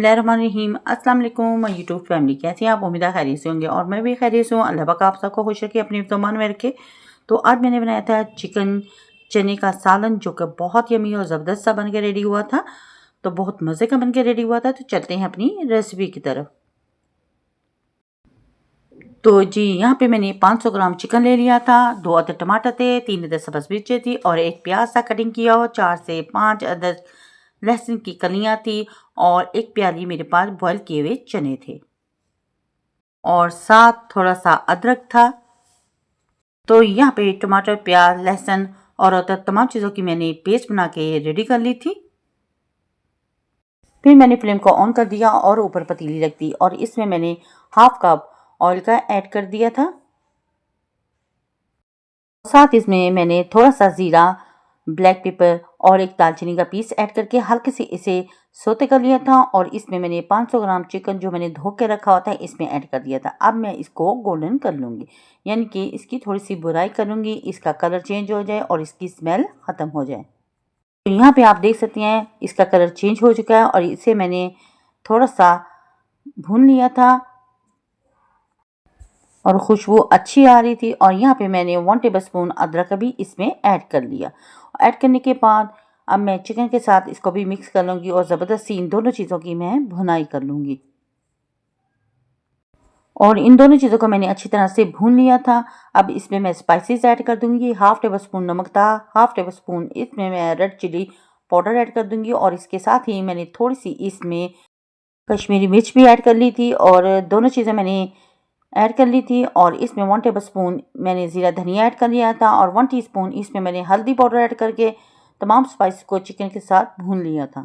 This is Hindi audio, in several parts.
बिस्मिल्लाहिर्रहमानिर्रहीम। अस्सलाम वालेकुम यूट्यूब फैमिली, कैसे हैं आप? उम्मीद है खैरियत से होंगे और मैं भी खैरियत से हूँ। अल्लाह पाक आप सबको खुश रखे, अपनी फ़मान में रखे। तो आज मैंने बनाया था चिकन चने का सालन, जो कि बहुत यमी और ज़बरदस्त सा बन के रेडी हुआ था। तो बहुत मज़े का बन के रेडी हुआ था। तो चलते हैं अपनी रेसिपी की तरफ। तो जी, यहाँ पे मैंने 500 ग्राम चिकन ले लिया था, 2 अदद टमाटर थे, 3 अदद सब्ज़ मिर्चें थी और एक प्याज था कटिंग किया हो, 4 से 5 अदद लहसुन की कलियाँ थी और एक प्याली मेरे पास बॉयल किए हुए चने थे और साथ थोड़ा सा अदरक था। तो यहाँ पे टमाटर, प्याज, लहसुन और अदरक तमाम चीज़ों की मैंने पेस्ट बना के रेडी कर ली थी। फिर मैंने फ्लेम को ऑन कर दिया और ऊपर पतीली रख दी और इसमें मैंने हाफ कप ऑयल का ऐड कर दिया था। साथ इसमें मैंने थोड़ा सा ज़ीरा, ब्लैक पेपर और एक दालचीनी का पीस ऐड करके हल्के से इसे सोते कर लिया था और इसमें मैंने 500 ग्राम चिकन जो मैंने धो के रखा हुआ था इसमें ऐड कर दिया था। अब मैं इसको गोल्डन कर लूँगी, यानी कि इसकी थोड़ी सी बुराई करूँगी, इसका कलर चेंज हो जाए और इसकी स्मेल ख़त्म हो जाए। तो यहाँ पे आप देख सकते हैं इसका कलर चेंज हो चुका है और इसे मैंने थोड़ा सा भून लिया था और खुशबू अच्छी आ रही थी। और यहाँ पे मैंने 1 टेबलस्पून अदरक का भी इसमें ऐड कर लिया। ऐड करने के बाद अब मैं चिकन के साथ इसको भी मिक्स कर लूँगी और ज़बरदस्त सी इन दोनों चीज़ों की मैं भुनाई कर लूँगी। और इन दोनों चीज़ों को मैंने अच्छी तरह से भून लिया था। अब इसमें मैं स्पाइसेस ऐड कर दूँगी। 1/2 टेबलस्पून नमक था, 1/2 टेबलस्पून इसमें मैं रेड चिली पाउडर ऐड कर दूँगी और इसके साथ ही मैंने थोड़ी सी इसमें कश्मीरी मिर्च भी ऐड कर ली थी और दोनों चीज़ें मैंने ऐड कर ली थी। और इसमें 1 टेबलस्पून मैंने ज़ीरा धनिया ऐड कर लिया था और 1 टीस्पून इसमें मैंने हल्दी पाउडर ऐड करके तमाम स्पाइस को चिकन के साथ भून लिया था।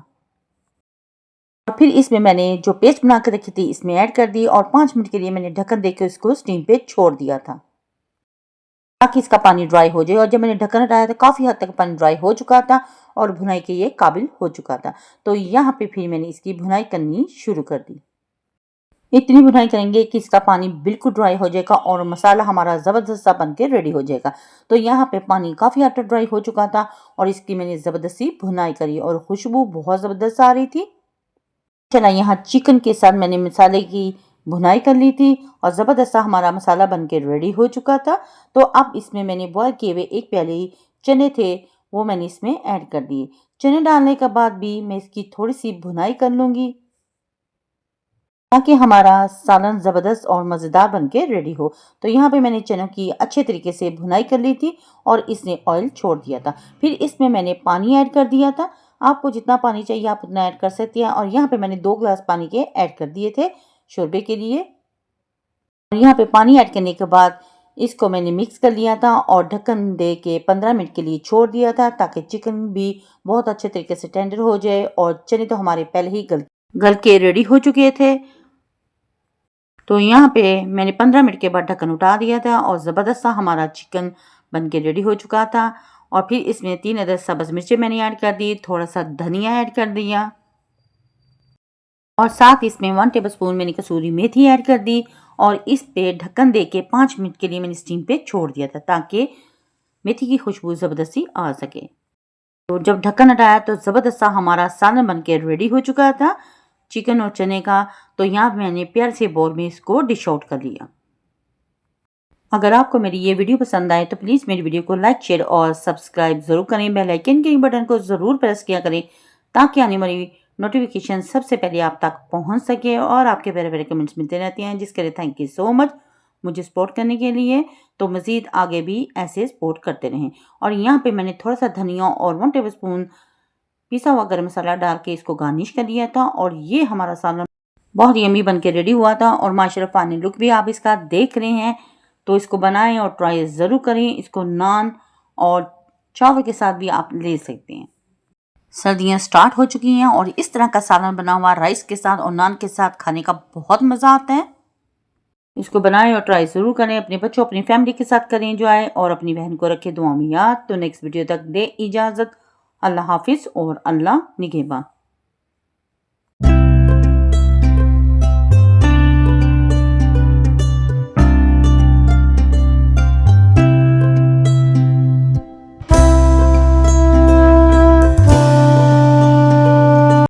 और फिर इसमें मैंने जो पेस्ट बना के रखी थी इसमें ऐड कर दी और 5 मिनट के लिए मैंने ढक्कन देकर इसको स्टीम पे छोड़ दिया था ताकि इसका पानी ड्राई हो जाए। और जब मैंने ढक्कन हटाया तो काफ़ी हद तक पानी ड्राई हो चुका था और भुनाई के ये काबिल हो चुका था। तो यहाँ पे फिर मैंने इसकी भुनाई करनी शुरू कर दी। इतनी भुनाई करेंगे कि इसका पानी बिल्कुल ड्राई हो जाएगा और मसाला हमारा ज़बरदस्त सा बन के रेडी हो जाएगा। तो यहाँ पे पानी काफ़ी हद तक ड्राई हो चुका था और इसकी मैंने ज़बरदस्ती भुनाई करी और खुशबू बहुत ज़बरदस्त आ रही थी। चला यहाँ चिकन के साथ मैंने मसाले की भुनाई कर ली थी और ज़बरदस्त सा हमारा मसाला बन के रेडी हो चुका था। तो अब इसमें मैंने बॉयल किए हुए एक प्याली चने थे वो मैंने इसमें ऐड कर दिए। चने डालने के बाद भी मैं इसकी थोड़ी सी भुनाई कर लूँगी ताकि हमारा सालन ज़बरदस्त और मज़ेदार बन के रेडी हो। तो यहाँ पे मैंने चनों की अच्छे तरीके से भुनाई कर ली थी और इसने ऑयल छोड़ दिया था। फिर इसमें मैंने पानी ऐड कर दिया था। आपको जितना पानी चाहिए आप उतना ऐड कर सकते हैं। और यहाँ पे मैंने 2 गिलास पानी के ऐड कर दिए थे शोरबे के लिए। और यहाँ पे पानी ऐड करने के बाद इसको मैंने मिक्स कर लिया था और ढक्कन दे के 15 मिनट के लिए छोड़ दिया था ताकि चिकन भी बहुत अच्छे तरीके से टेंडर हो जाए। और चने तो हमारे पहले ही गल के रेडी हो चुके थे। तो यहाँ पे मैंने 15 मिनट के बाद ढक्कन उठा दिया था और ज़बरदस्त सा हमारा चिकन बन के रेडी हो चुका था। और फिर इसमें 3 अदद सब्ज़ मिर्चें मैंने ऐड कर दी, थोड़ा सा धनिया ऐड कर दिया और साथ इसमें 1 टेबलस्पून मैंने कसूरी मेथी ऐड कर दी और इस पे ढक्कन दे के 5 मिनट के लिए मैंने स्टीम पे छोड़ दिया था ताकि मेथी की खुशबू ज़बरदस्ती आ सके। तो जब ढक्कन हटाया तो ज़बरदस्त सा हमारा सालन बन के रेडी हो चुका था चिकन और चने का। तो यहाँ मैंने प्यार से बोल में इसको डिश आउट कर लिया। अगर आपको मेरी ये वीडियो पसंद आए तो प्लीज़ मेरी वीडियो को लाइक, शेयर और सब्सक्राइब ज़रूर करें। बेल आइकन के बटन को ज़रूर प्रेस किया करें ताकि आने वाली नोटिफिकेशन सबसे पहले आप तक पहुंच सके। और आपके प्यारे प्यारे कमेंट्स मिलते रहते हैं जिसके लिए थैंक यू सो मच मुझे सपोर्ट करने के लिए। तो मज़ीद आगे भी ऐसे सपोर्ट करते रहें। और यहाँ पे मैंने थोड़ा सा धनिया और 1 टेबलस्पून पिसा हुआ गरम मसाला डाल के इसको गार्निश कर लिया था और ये हमारा सालन बहुत यम्मी बन के रेडी हुआ था। और माशाल्लाह फाइनल लुक भी आप इसका देख रहे हैं। तो इसको बनाएं और ट्राई ज़रूर करें। इसको नान और चावल के साथ भी आप ले सकते हैं। सर्दियां स्टार्ट हो चुकी हैं और इस तरह का सालन बना हुआ राइस के साथ और नान के साथ खाने का बहुत मज़ा आता है। इसको बनाएं और ट्राई ज़रूर करें। अपने बच्चों अपनी फैमिली के साथ करें एंजॉय और अपनी बहन को रखें दुआ में याद। तो नेक्स्ट वीडियो तक दे इजाज़त। अल्लाह हाफिज़ और अल्लाह निगहबान।